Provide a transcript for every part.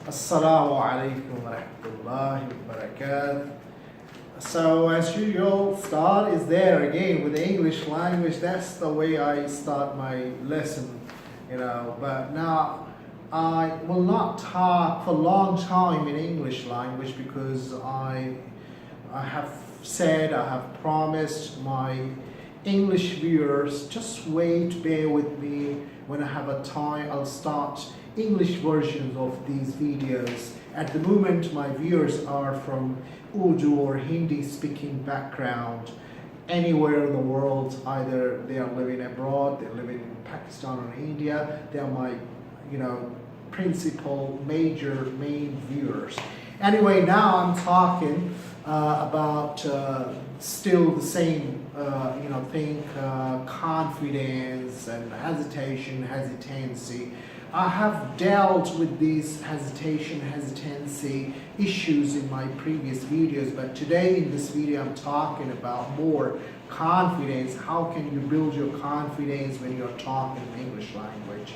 Assalamu alaikum wa rahmatullahi wa barakatuh. So as usual, start is there again with the English language. That's the way I start my lesson, But now I will not talk for a long time in English language because I have said, I have promised my English viewers, just wait, bear with me. When I have a time, I'll start English versions of these videos. At the moment, my viewers are from Urdu or Hindi speaking background, anywhere in the world. Either they are living abroad, they're living in Pakistan or India. They are my, principal, main viewers. Anyway, now I'm talking about still the same, thing, confidence and hesitancy. I have dealt with these hesitancy issues in my previous videos, but today in this video I'm talking about more confidence. How can you build your confidence when you're talking English language?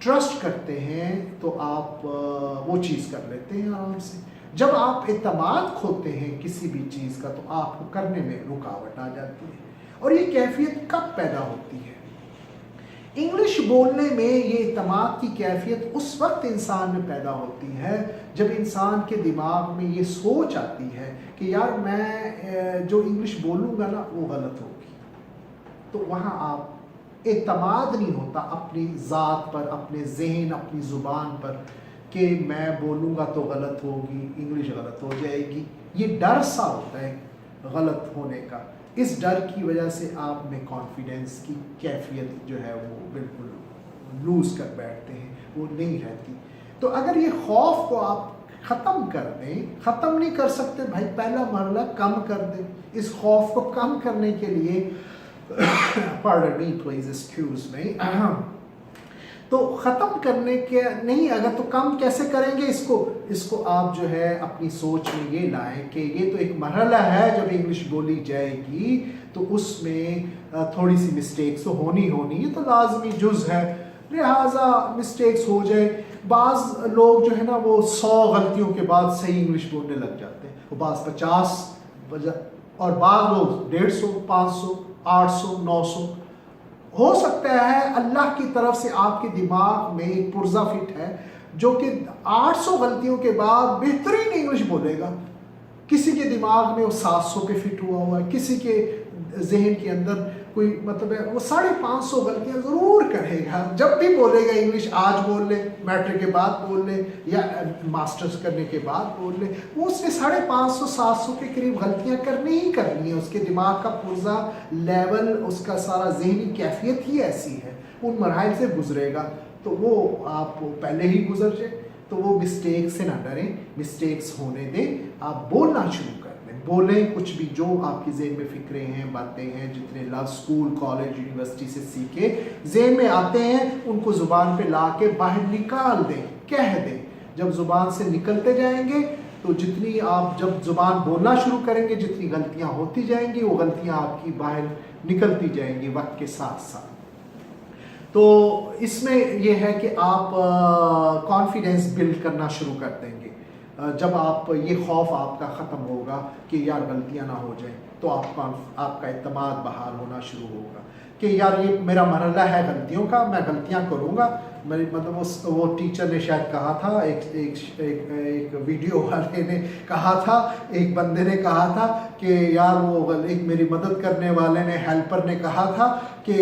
Trust کرتے ہیں تو آپ وہ چیز کر لیتے ہیں آرام سے. جب آپ اعتماد کھوتے ہیں کسی بھی چیز کا تو آپ کو کرنے میں رکاوٹ آ جاتی ہے. اور یہ کیفیت کب پیدا ہوتی ہے؟ انگلش بولنے میں یہ اعتماد کی کیفیت اس وقت انسان میں پیدا ہوتی ہے جب انسان کے دماغ میں یہ سوچ آتی ہے کہ یار میں جو انگلش بولوں گا نا وہ غلط ہوگی. تو وہاں آپ اعتماد نہیں ہوتا اپنی ذات پر، اپنے ذہن، اپنی زبان پر کہ میں بولوں گا تو غلط ہوگی، انگلش غلط ہو جائے گی. یہ ڈر سا ہوتا ہے غلط ہونے کا. اس ڈر کی وجہ سے آپ میں کانفیڈنس کی کیفیت جو ہے وہ بالکل لوز کر بیٹھتے ہیں، وہ نہیں رہتی. تو اگر یہ خوف کو آپ ختم کر دیں، ختم نہیں کر سکتے بھائی، پہلا مرحلہ کم کر دیں. اس خوف کو کم کرنے کے لیے pardon me please excuse me تو ختم کرنے کے نہیں، اگر تو کم کیسے کریں گے اس کو آپ جو ہے اپنی سوچ میں یہ لائیں کہ یہ تو ایک مرحلہ ہے جب انگلش بولی جائے گی تو اس میں تھوڑی سی مسٹیکس تو ہونی یہ تو لازمی جز ہے، لہٰذا مسٹیکس ہو جائے. بعض لوگ جو ہے نا وہ 100 غلطیوں کے بعد صحیح انگلش بولنے لگ جاتے ہیں، وہ بعض 50 اور بعض لوگ 150 500 800 900. ہو سکتا ہے اللہ کی طرف سے آپ کے دماغ میں ایک پرزہ فٹ ہے جو کہ 800 غلطیوں کے بعد بہترین انگلش بولے گا. کسی کے دماغ میں وہ 700 پہ فٹ ہوا ہے، کسی کے ذہن کے اندر کوئی مطلب ہے وہ 550 غلطیاں ضرور کرے گا. جب بھی بولے گا انگلش، آج بول لے، میٹرک کے بعد بول لے یا ماسٹرز کرنے کے بعد بول لے، وہ اس نے 550 700 کے قریب غلطیاں کرنی ہی کرنی ہیں. اس کے دماغ کا پرزہ لیول، اس کا سارا ذہنی کیفیت ہی ایسی ہے، ان مراحل سے گزرے گا. تو وہ آپ پہلے ہی گزر جائے تو وہ مسٹیک سے نہ ڈریں، مسٹیکس ہونے دیں. آپ بولنا شروع کر دیں، بولیں کچھ بھی جو آپ کی ذہن میں فکریں ہیں، باتیں ہیں، جتنے لفظ اسکول کالج یونیورسٹی سے سیکھے ذہن میں آتے ہیں ان کو زبان پہ لا کے باہر نکال دیں، کہہ دیں. جب زبان سے نکلتے جائیں گے تو جتنی آپ جب زبان بولنا شروع کریں گے جتنی غلطیاں ہوتی جائیں گی وہ غلطیاں آپ کی باہر نکلتی جائیں گی وقت کے ساتھ ساتھ. تو اس میں یہ ہے کہ آپ کانفیڈنس بلڈ کرنا شروع کر دیں گے جب آپ یہ خوف آپ کا ختم ہوگا کہ یار غلطیاں نہ ہو جائیں تو آپ کا اعتماد بحال ہونا شروع ہوگا کہ یار یہ میرا مرحلہ ہے غلطیوں کا، میں غلطیاں کروں گا. میری مطلب وہ ٹیچر نے شاید کہا تھا، ایک ویڈیو والے نے کہا تھا، ایک بندے نے کہا تھا کہ یار وہ ایک میری مدد کرنے والے نے، ہیلپر نے کہا تھا کہ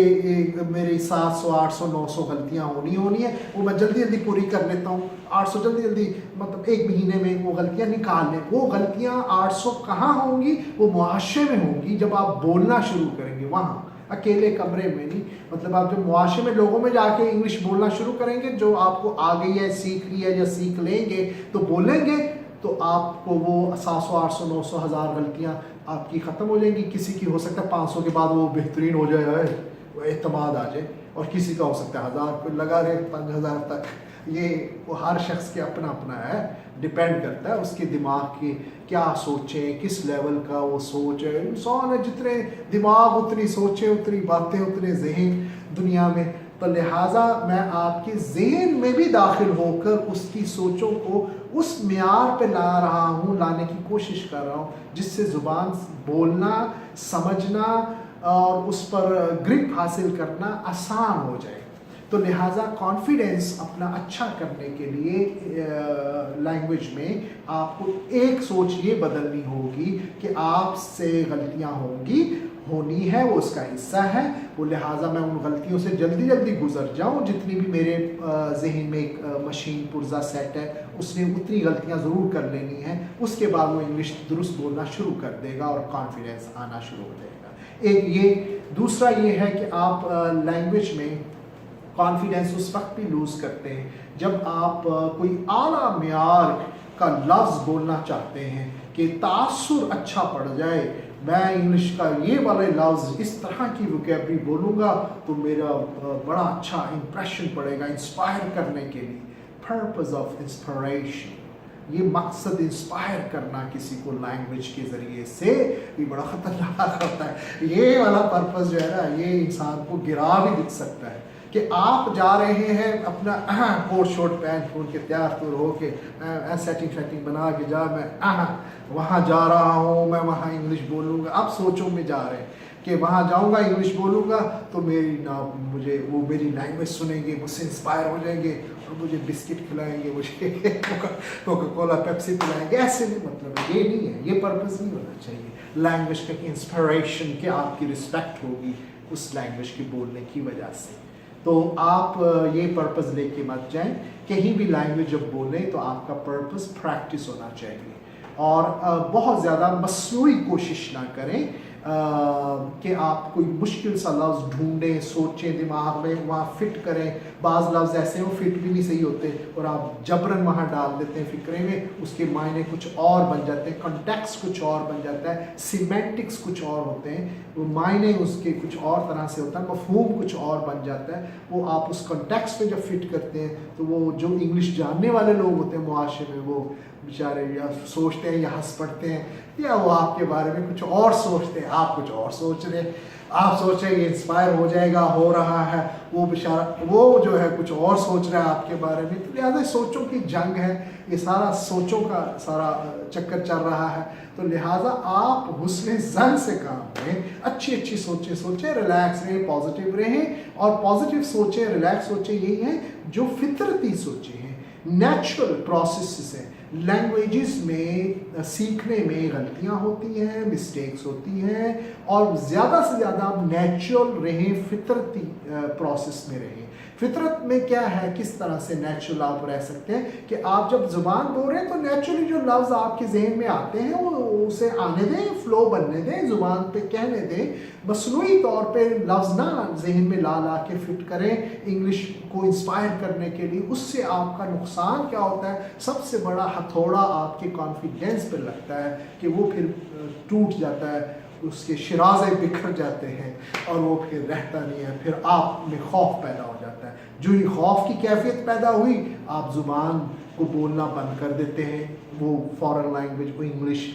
میری 700 800 900 غلطیاں ہونی ہیں، وہ میں جلدی پوری کر لیتا ہوں. 800 جلدی مطلب ایک مہینے میں وہ غلطیاں نکال لیں. وہ غلطیاں 800 کہاں ہوں گی؟ وہ معاشرے میں ہوں گی جب آپ بولنا شروع کریں گے، وہاں اکیلے کمرے میں نہیں. مطلب آپ جب معاشرے میں لوگوں میں جا کے انگلش بولنا شروع کریں گے، جو آپ کو آ گئی ہے، سیکھ لی ہے یا سیکھ لیں گے تو بولیں گے تو آپ کو وہ 700 800 900 1000 غلطیاں آپ کی ختم ہو جائیں گی. کسی کی ہو سکتا ہے 500 کے بعد وہ بہترین ہو جائے ہے، وہ اعتماد آ جائے، اور کسی کا ہو سکتا ہے 1000 کو لگا رہے 5000 تک. یہ وہ ہر شخص کے اپنا ہے، ڈپینڈ کرتا ہے اس کے دماغ کی کیا سوچیں، کس لیول کا وہ سوچ ہے. انسان ہے، جتنے دماغ اتنی سوچیں، اتنی باتیں، اتنے ذہن دنیا میں. تو لہٰذا میں آپ کے ذہن میں بھی داخل ہو کر اس کی سوچوں کو اس معیار پہ لا رہا ہوں، لانے کی کوشش کر رہا ہوں جس سے زبان بولنا، سمجھنا اور اس پر گرپ حاصل کرنا آسان ہو جائے. تو لہٰذا کانفیڈنس اپنا اچھا کرنے کے لیے لینگویج میں آپ کو ایک سوچ یہ بدلنی ہوگی کہ آپ سے غلطیاں ہونی ہے، وہ اس کا حصہ ہے. وہ لہٰذا میں ان غلطیوں سے جلدی گزر جاؤں. جتنی بھی میرے ذہن میں ایک مشین پرزہ سیٹ ہے اس نے اتنی غلطیاں ضرور کر لینی ہیں. اس کے بعد وہ انگلش درست بولنا شروع کر دے گا اور کانفیڈنس آنا شروع ہو جائے گا. ایک یہ دوسرا یہ ہے کہ آپ لینگویج میں کانفیڈنس اس وقت بھی لوز کرتے ہیں جب آپ کوئی اعلیٰ معیار کا لفظ بولنا چاہتے ہیں کہ تاثر اچھا پڑ جائے. میں انگلش کا یہ والے لفظ اس طرح کی ووکیبری بولوں گا تو میرا بڑا اچھا امپریشن پڑے گا انسپائر کرنے کے لیے. پرپز آف انسپائریشن، یہ مقصد انسپائر کرنا کسی کو لینگویج کے ذریعے سے بھی بڑا خطرناک ہوتا ہے. یہ والا پرپز جو ہے نا یہ انسان کو گرا بھی دکھ سکتا ہے کہ آپ جا رہے ہیں اپنا کوٹ شوٹ پہن پھول کے تیار تور ہو کے سیٹنگ شیٹنگ بنا کے جا میں وہاں جا رہا ہوں، میں وہاں انگلش بولوں گا. آپ سوچوں میں جا رہے ہیں کہ وہاں جاؤں گا انگلش بولوں گا تو مجھے وہ میری لینگویج سنیں گے، مجھ سے انسپائر ہو جائیں گے اور مجھے بسکٹ کھلائیں گے، مجھے کوکا کولا پیپسی پلائیں گے. ایسے نہیں، مطلب یہ نہیں ہے، یہ پرپز نہیں ہونا چاہیے. لینگویج کا انسپریشن کہ آپ کی رسپیکٹ ہوگی اس لینگویج کے بولنے کی وجہ سے. تو آپ یہ پرپز لے کے مت جائیں. کہیں بھی لینگویج جب بولیں تو آپ کا پرپز پریکٹس ہونا چاہیے، اور بہت زیادہ مصنوعی کوشش نہ کریں کہ آپ کوئی مشکل سا لفظ ڈھونڈیں، سوچیں دماغ میں، وہاں فٹ کریں. بعض لفظ ایسے ہیں وہ فٹ بھی نہیں صحیح ہوتے اور آپ جبراً وہاں ڈال دیتے ہیں فکرے میں، اس کے معنی کچھ اور بن جاتے ہیں، کنٹیکسٹ کچھ اور بن جاتا ہے، سیمینٹکس کچھ اور ہوتے ہیں، وہ معنی اس کے کچھ اور طرح سے ہوتا ہے، مفہوم کچھ اور بن جاتا ہے. وہ آپ اس کنٹیکسٹ میں جب فٹ کرتے ہیں تو وہ جو انگلش جاننے والے لوگ ہوتے ہیں معاشرے میں، وہ بیچارے یا سوچتے ہیں یا ہنس پڑتے ہیں، یا وہ آپ کے بارے میں کچھ اور سوچتے ہیں، آپ کچھ اور سوچ رہے ہیں. آپ سوچ رہے ہیں یہ انسپائر ہو جائے گا، ہو رہا ہے، وہ بیچارہ وہ جو ہے کچھ اور سوچ رہا ہے آپ کے بارے میں. تو لہٰذا سوچوں کی جنگ ہے، یہ سارا سوچوں کا سارا چکر چل رہا ہے. تو لہٰذا آپ حسن ظن سے کام کریں، اچھی اچھی سوچیں، ریلیکس رہیں، پازیٹیو رہیں. اور پازیٹیو سوچیں، ریلیکس سوچیں یہی ہیں جو فطرتی سوچیں ہیں، نیچرل پروسیسز ہیں. لینگویجز میں سیکھنے میں غلطیاں ہوتی ہیں، مسٹیکس ہوتی ہیں، اور زیادہ سے زیادہ آپ نیچرل رہیں، فطرتی پروسیس میں رہیں. فطرت میں کیا ہے، کس طرح سے نیچرل آپ رہ سکتے ہیں کہ آپ جب زبان بول رہے ہیں تو نیچرلی جو لفظ آپ کے ذہن میں آتے ہیں وہ اسے آنے دیں، فلو بننے دیں، زبان پہ کہنے دیں. مصنوعی طور پہ لفظ نہ ذہن میں لا کے فٹ کریں انگلش کو انسپائر کرنے کے لیے. اس سے آپ کا نقصان کیا ہوتا ہے، سب سے بڑا ہتھوڑا آپ کے کانفیڈنس پہ لگتا ہے کہ وہ پھر ٹوٹ جاتا ہے، اس کے شرازے بکھر جاتے ہیں اور وہ پھر رہتا نہیں ہے. پھر آپ میں خوف پیدا ہو جاتا ہے. جو ہی خوف کی کیفیت پیدا ہوئی، آپ زبان کو بولنا بند کر دیتے ہیں، وہ فارن لینگویج کو انگلش.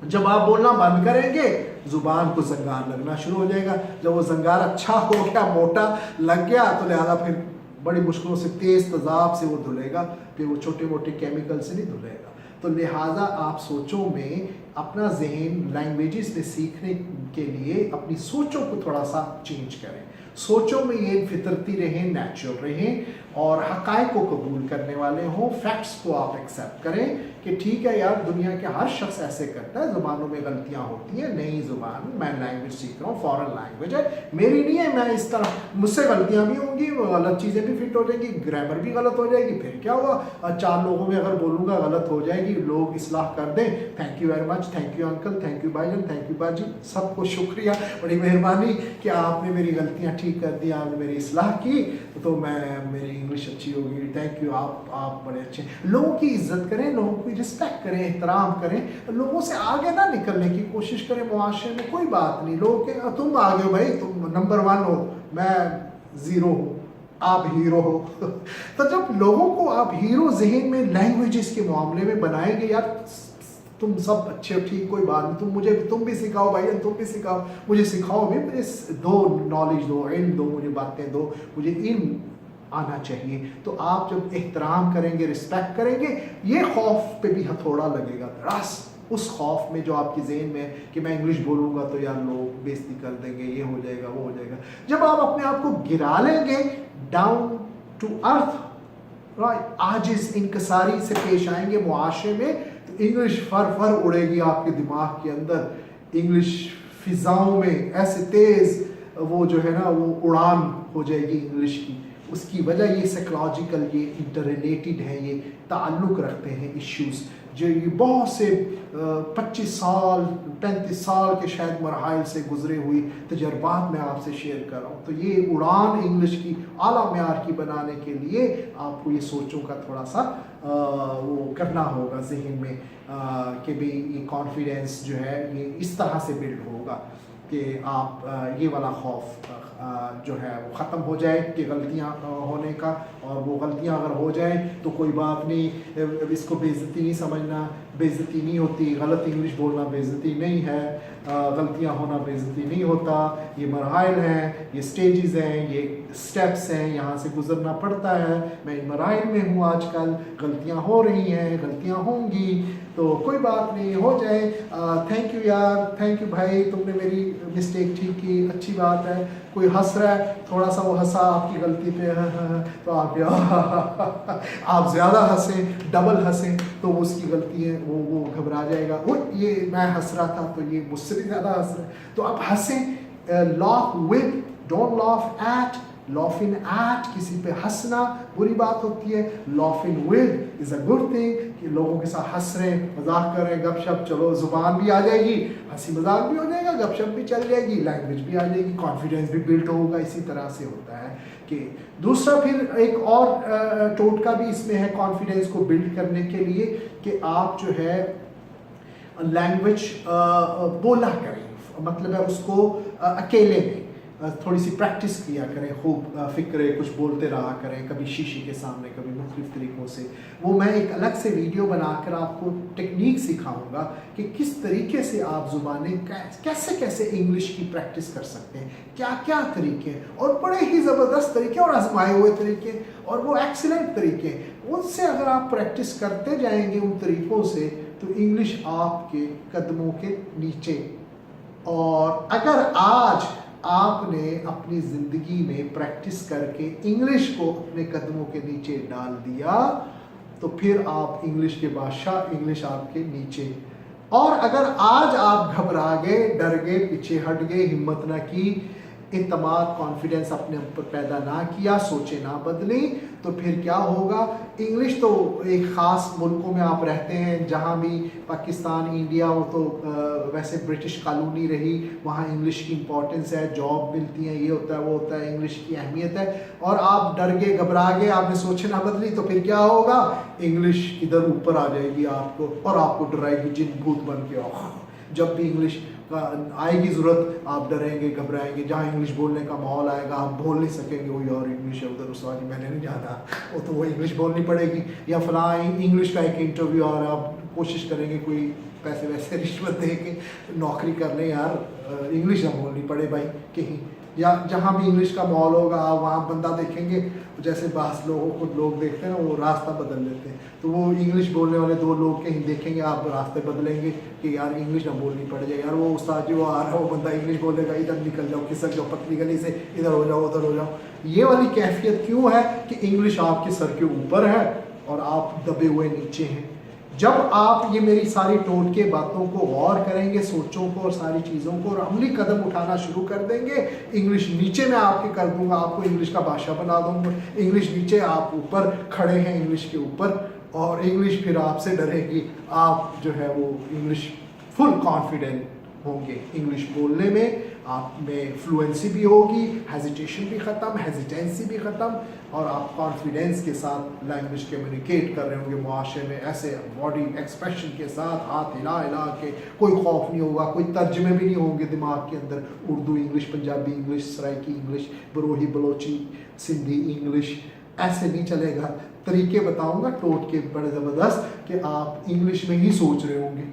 جب آپ بولنا بند کریں گے زبان کو زنگار لگنا شروع ہو جائے گا. جب وہ زنگار اچھا ہو گیا، موٹا لگ گیا، تو لہٰذا پھر بڑی مشکلوں سے، تیز تیزاب سے وہ دھلے گا، پھر وہ چھوٹے موٹے کیمیکل سے نہیں دھلے گا. تو لہٰذا آپ سوچوں میں اپنا ذہن لینگویجز میں سیکھنے کے لیے اپنی سوچوں کو تھوڑا سا چینج کریں. سوچوں میں یہ فطرتی رہیں، نیچرل رہیں، اور حقائق کو قبول کرنے والے ہوں. فیکٹس کو آپ ایکسیپٹ کریں کہ ٹھیک ہے یار، دنیا کے ہر شخص ایسے کرتا ہے، زبانوں میں غلطیاں ہوتی ہیں. نئی زبان، میں لینگویج سیکھ رہا ہوں، فارن لینگویج ہے، میری نہیں ہے، میں اس طرح مجھ سے غلطیاں بھی ہوں گی، غلط چیزیں بھی فٹ ہو جائیں گی، گرامر بھی غلط ہو جائے گی. پھر کیا ہوا، 4 لوگوں میں اگر بولوں گا غلط ہو جائے گی، لوگ اصلاح کر دیں. Thank you very much, thank you uncle, thank you بھائی جان، تھینک یو باجی، سب کو شکریہ، بڑی مہربانی کہ آپ نے میری غلطیاں ٹھیک کر دی، آپ نے میری اصلاح کی، تو میری انگلش اچھی ہوگی. تھینک یو، آپ بڑے اچھے. لوگوں کی عزت کریں، لوگوں کی رسپیکٹ کریں، احترام کریں، لوگوں سے آگے نہ نکلنے کی کوشش کریں. معاشرے میں کوئی بات نہیں، لوگ کہ تم آگے ہو بھائی، تم نمبر 1 ہو، میں 0 ہوں، آپ ہیرو ہو. تو جب لوگوں کو آپ ہیرو ذہن میں لینگویجز کے معاملے میں بنائیں گے، یار تم سب اچھے ہو، ٹھیک، کوئی بات نہیں، تم بھی سکھاؤ بھائی، تم بھی سکھاؤ، مجھے سکھاؤ بھی، مجھے دو نالج دو، علم دو، مجھے باتیں دو، مجھے علم آنا چاہیے. تو آپ جب احترام کریں گے، رسپیکٹ کریں گے، یہ خوف پہ بھی ہتھوڑا لگے گا. رس اس خوف میں جو آپ کے ذہن میں کہ میں انگلش بولوں گا تو یار لوگ بےزتی کر دیں گے، یہ ہو جائے گا، وہ ہو جائے گا. جب آپ اپنے آپ کو گرا لیں گے، ڈاؤن ٹو ارتھ، عاجز، انکساری سے پیش آئیں گے معاشرے میں، تو انگلش فر اڑے گی آپ کے دماغ کے اندر. انگلش فضاؤں میں ایسے تیز وہ جو ہے نا، وہ اڑان ہو جائے گی انگلش کی. اس کی وجہ یہ سائیکلوجیکل، یہ انٹر ریلیٹڈ ہیں، یہ تعلق رکھتے ہیں ایشوز جو یہ بہت سے 25 سال 35 سال کے شاید مراحل سے گزرے ہوئی تجربات میں آپ سے شیئر کر رہا ہوں. تو یہ اڑان انگلش کی اعلیٰ معیار کی بنانے کے لیے آپ کو یہ سوچوں کا تھوڑا سا وہ کرنا ہوگا ذہن میں کہ بھئی یہ کانفیڈنس جو ہے یہ اس طرح سے بلڈ ہوگا. کہ آپ یہ والا خوف جو ہے وہ ختم ہو جائے کہ غلطیاں ہونے کا, اور وہ غلطیاں اگر ہو جائیں تو کوئی بات نہیں, اس کو بے عزتی نہیں سمجھنا, بے عزتی نہیں ہوتی, غلط انگلش بولنا بے عزتی نہیں ہے, غلطیاں ہونا بے عزتی نہیں ہوتا, یہ مراحل ہیں, یہ سٹیجز ہیں, یہ سٹیپس ہیں, یہاں سے گزرنا پڑتا ہے, میں ان مراحل میں ہوں آج کل, غلطیاں ہو رہی ہیں, غلطیاں ہوں گی, تو کوئی بات نہیں, ہو جائے. تھینک یو یار, تھینک یو بھائی, تم نے میری مسٹیک ٹھیک کی, اچھی بات ہے. کوئی ہنس رہا ہے, تھوڑا سا وہ ہنسا آپ کی غلطی پہ تو آپ زیادہ ہنسیں, ڈبل ہنسیں تو اس کی غلطی ہے, وہ گھبرا جائے گا, وہ یہ میں ہنس رہا تھا تو یہ مجھ سے بھی زیادہ ہنس رہا ہے, تو آپ ہنسیں. laugh with, don't laugh at. laughing at کسی پہ ہنسنا بری بات ہوتی ہے, laughing with is a good thing, کہ لوگوں کے ساتھ ہنس رہے ہیں, مذاق کر رہے ہیں, گپ شپ, چلو زبان بھی آ جائے گی, ہنسی مذاق بھی ہو جائے گا, گپ شپ بھی چل جائے گی, لینگویج بھی آ جائے گی, کانفیڈینس بھی بلڈ ہوگا. اسی طرح سے ہوتا ہے کہ دوسرا پھر ایک اور ٹوٹکا بھی اس میں ہے کانفیڈینس کو بلڈ کرنے کے لیے, کہ آپ جو ہے لینگویج بولا کریں, مطلب ہے اس کو اکیلے میں تھوڑی سی پریکٹس کیا کریں, خوب فکرے کچھ بولتے رہا کریں, کبھی شیشے کے سامنے, کبھی مختلف طریقوں سے. وہ میں ایک الگ سے ویڈیو بنا کر آپ کو ٹیکنیک سکھاؤں گا کہ کس طریقے سے آپ زبانیں کیسے کیسے انگلش کی پریکٹس کر سکتے ہیں, کیا کیا طریقے, اور بڑے ہی زبردست طریقے اور آزمائے ہوئے طریقے, اور وہ ایکسیلنٹ طریقے. ان سے اگر آپ پریکٹس کرتے جائیں گے ان طریقوں سے, تو انگلش آپ کے قدموں کے نیچے. اور اگر آج آپ نے اپنی زندگی میں پریکٹس کر کے انگلش کو اپنے قدموں کے نیچے ڈال دیا, تو پھر آپ انگلش کے بادشاہ, انگلش آپ کے نیچے. اور اگر آج آپ گھبرا گئے, ڈر گئے, پیچھے ہٹ گئے, ہمت نہ کی, اعتماد, کانفیڈنس اپنے اوپر پیدا نہ کیا, سوچیں نہ بدلیں, تو پھر کیا ہوگا. انگلش تو ایک خاص ملکوں میں آپ رہتے ہیں, جہاں بھی پاکستان, انڈیا, وہ تو ویسے برٹش کالونی رہی, وہاں انگلش کی امپورٹنس ہے, جاب ملتی ہیں, یہ ہوتا ہے, وہ ہوتا ہے, انگلش کی اہمیت ہے, اور آپ ڈر گئے, گھبرا گئے, آپ نے سوچے نہ بدلی, تو پھر کیا ہوگا, انگلش ادھر اوپر آ جائے گی آپ کو, اور آپ کو ڈرائے گی جن بھوت بن کے. جب بھی انگلش آئے گی ضرورت, آپ ڈریں گے, گھبرائیں گے, جہاں انگلش بولنے کا ماحول آئے گا, آپ بول نہیں سکیں گے, وہ یار انگلش ہے ادھر, اس والی میں نے نہیں جانا, وہ تو وہ انگلش بولنی پڑے گی. یا فلاں انگلش کا ایک انٹرویو آ رہا ہے, آپ کوشش کریں گے کوئی پیسے ویسے رشوت دے کے نوکری کر لیں, یار انگلش نہ بولنی پڑے بھائی کہیں. یا جہاں بھی انگلش کا ماحول ہوگا, آپ وہاں بندہ دیکھیں گے, جیسے بعض لوگوں کو لوگ دیکھتے ہیں نا, وہ راستہ بدل لیتے ہیں, تو وہ انگلش بولنے والے دو لوگ کہیں دیکھیں گے, آپ راستے بدلیں گے کہ یار انگلش نہ بولنی پڑ جائے, یار وہ استاد جو آ رہا ہے وہ بندہ انگلش بولے گا, ادھر نکل جاؤ, کھسک جاؤ پتلی گلی سے, ادھر ہو جاؤ, ادھر ہو جاؤ. یہ والی کیفیت کیوں ہے کہ انگلش آپ کے سر کے اوپر ہے اور آپ دبے ہوئے نیچے ہیں. جب آپ یہ میری ساری ٹوٹکے باتوں کو غور کریں گے, سوچوں کو اور ساری چیزوں کو, اور عملی قدم اٹھانا شروع کر دیں گے, انگلش نیچے میں آپ کے کر دوں گا, آپ کو انگلش کا بادشاہ بنا دوں گا. انگلش نیچے, آپ اوپر کھڑے ہیں انگلش کے اوپر, اور انگلش پھر آپ سے ڈرے گی. آپ جو ہے وہ انگلش فل کانفیڈنٹ ہوں گے انگلش بولنے میں, آپ میں فلوئنسی بھی ہوگی, ہیزیٹیشن بھی ختم, ہیزیٹینسی بھی ختم, اور آپ کانفیڈینس کے ساتھ لینگویج کمیونیکیٹ کر رہے ہوں گے معاشرے میں, ایسے باڈی ایکسپریشن کے ساتھ, ہاتھ ہلا ہلا کے, کوئی خوف نہیں ہوگا, کوئی ترجمے بھی نہیں ہوں گے دماغ کے اندر, Urdu English, Punjabi English, Saraiki English, Brahui Balochi, Sindhi English, ایسے نہیں چلے گا. طریقے بتاؤں گا, ٹوٹکے بڑے زبردست, کہ آپ انگلش میں ہی سوچ رہے ہوں گے.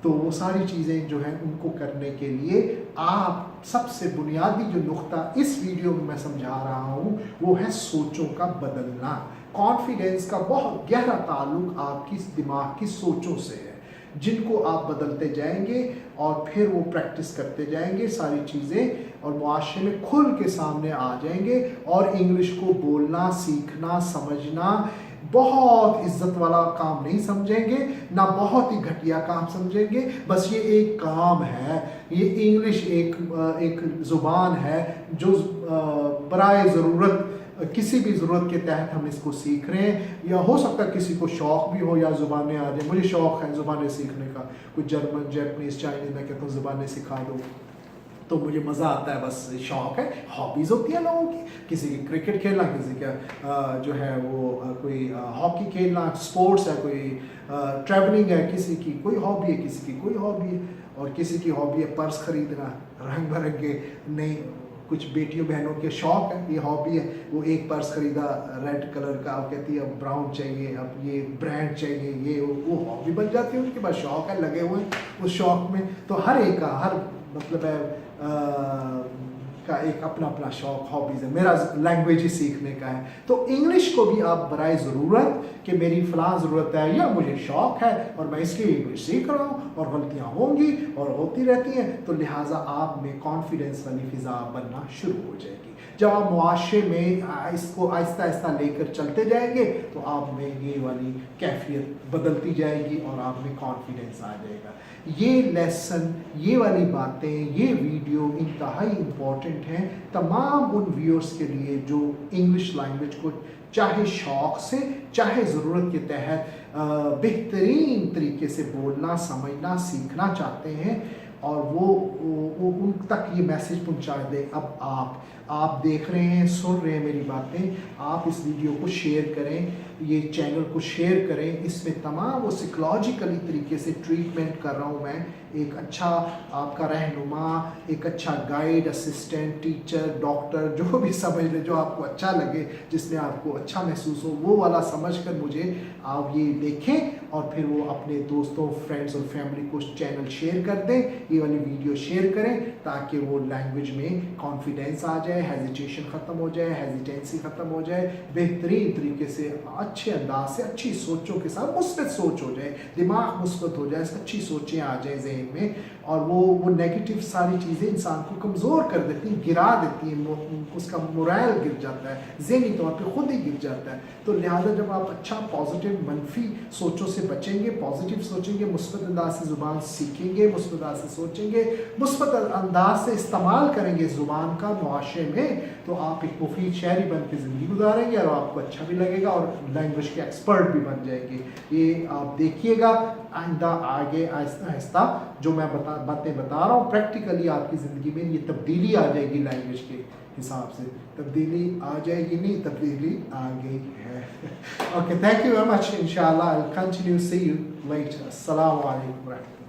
تو وہ ساری چیزیں جو ہیں ان کو کرنے کے لیے آپ سب سے بنیادی جو نقطہ اس ویڈیو میں سمجھا رہا ہوں وہ ہے سوچوں کا بدلنا. کانفیڈنس کا بہت گہرا تعلق آپ کی دماغ کی سوچوں سے ہے, جن کو آپ بدلتے جائیں گے اور پھر وہ پریکٹس کرتے جائیں گے ساری چیزیں, اور معاشرے میں کھل کے سامنے آ جائیں گے, اور انگلش کو بولنا, سیکھنا, سمجھنا بہت عزت والا کام نہیں سمجھیں گے, نہ بہت ہی گھٹیا کام سمجھیں گے. بس یہ ایک کام ہے, یہ انگلش ایک زبان ہے جو برائے ضرورت, کسی بھی ضرورت کے تحت ہم اس کو سیکھ رہے ہیں. یا ہو سکتا ہے کسی کو شوق بھی ہو یا زبانیں آ جائیں. مجھے شوق ہے زبانیں سیکھنے کا, کوئی جرمن, جیپنیز, چائنیز, میں کہتا ہوں زبانیں سکھا دو, تو مجھے مزہ آتا ہے, بس شوق ہے. ہابیز ہوتی ہے لوگوں کی, کسی کی کرکٹ کھیلنا, کسی کا جو ہے وہ کوئی ہاکی کھیلنا, اسپورٹس ہے, کوئی ٹریولنگ ہے, کسی کی کوئی ہابی ہے, کسی کی کوئی ہابی ہے. اور کسی کی ہابی ہے پرس خریدنا رنگ برنگے، نہیں کچھ بیٹیوں بہنوں کے شوق ہے، یہ ہابی ہے، وہ ایک پرس خریدا ریڈ کلر کا، اب کہتی ہے اب براؤن چاہیے، اب یہ برانڈ چاہیے، یہ وہ ہابی بن جاتی ہے ان کے پاس، شوق ہے، لگے ہوئے اس شوق میں. تو ہر ایک کا ہر مطلب ہے کا ایک اپنا اپنا شوق ہابیز ہے. میرا لینگویج ہی سیکھنے کا ہے، تو انگلش کو بھی آپ برائے ضرورت کہ میری فلاں ضرورت ہے یا مجھے شوق ہے اور میں اس لیے انگلش سیکھ رہا ہوں اور غلطیاں ہوں گی اور ہوتی رہتی ہیں، تو لہٰذا آپ میں کانفیڈنس والی فضا بننا شروع ہو جائے گی. جب آپ معاشرے میں اس کو آہستہ آہستہ لے کر چلتے جائیں گے تو آپ میں یہ والی کیفیت بدلتی جائے گی اور آپ میں کانفیڈنس آ جائے گا. یہ لیسن، یہ والی باتیں، یہ ویڈیو انتہائی امپورٹنٹ ہیں تمام ان ویورز کے لیے جو انگلش لینگویج کو چاہے شوق سے چاہے ضرورت کے تحت بہترین طریقے سے بولنا، سمجھنا، سیکھنا چاہتے ہیں، اور وہ ان تک یہ میسیج پہنچا دے. اب آپ دیکھ رہے ہیں، سن رہے ہیں میری باتیں، آپ اس ویڈیو کو شیئر کریں، یہ چینل کو شیئر کریں. اس میں تمام وہ سائیکلوجیکلی طریقے سے ٹریٹمنٹ کر رہا ہوں میں، ایک اچھا آپ کا رہنما، ایک اچھا گائیڈ، اسسٹنٹ، ٹیچر، ڈاکٹر، جو بھی سمجھ لیں، جو آپ کو اچھا لگے، جس میں آپ کو اچھا محسوس ہو، وہ والا سمجھ کر مجھے آپ یہ دیکھیں اور پھر وہ اپنے دوستوں، فرینڈز اور فیملی کو چینل شیئر کر دیں، یہ والی ویڈیو شیئر کریں تاکہ وہ لینگویج میں کانفیڈنس آ جائے، ہیزیٹیشن ختم ہو جائے، ہیزیٹینسی ختم ہو جائے، بہترین طریقے سے اچھے انداز سے اچھی سوچوں کے ساتھ مثبت سوچ ہو جائے، دماغ مثبت ہو جائے، اچھی سوچیں آ جائیں ذہن میں، اور وہ نیگیٹو ساری چیزیں انسان کو کمزور کر دیتی ہیں، گرا دیتی ہیں، اس کا مورائل گر جاتا ہے، ذہنی طور پہ خود ہی گر جاتا ہے. تو لہٰذا جب آپ اچھا پازیٹیو منفی سوچوں سے بچیں گے، پازیٹیو سوچیں گے، مثبت انداز سے زبان سیکھیں گے، مثبت انداز سے سوچیں گے، مثبت انداز سے استعمال کریں گے زبان کا معاشرے میں، تو آپ ایک مفید شہری بن کے زندگی گزاریں گے اور آپ کو اچھا بھی لگے گا اور لینگویج کے ایکسپرٹ بھی بن جائیں گے. یہ آپ دیکھیے گا آئندہ آگے آہستہ آہستہ جو میں باتیں بتا رہا ہوں پریکٹیکلی آپ کی زندگی میں یہ تبدیلی آ جائے گی. لینگویج کے حساب سے تبدیلی آ جائے گی، نہیں تبدیلی آ گئی ہے. Okay, thank you very much. انشاءاللہ I'll continue. See you later. السلام علیکم ورحمۃ اللہ.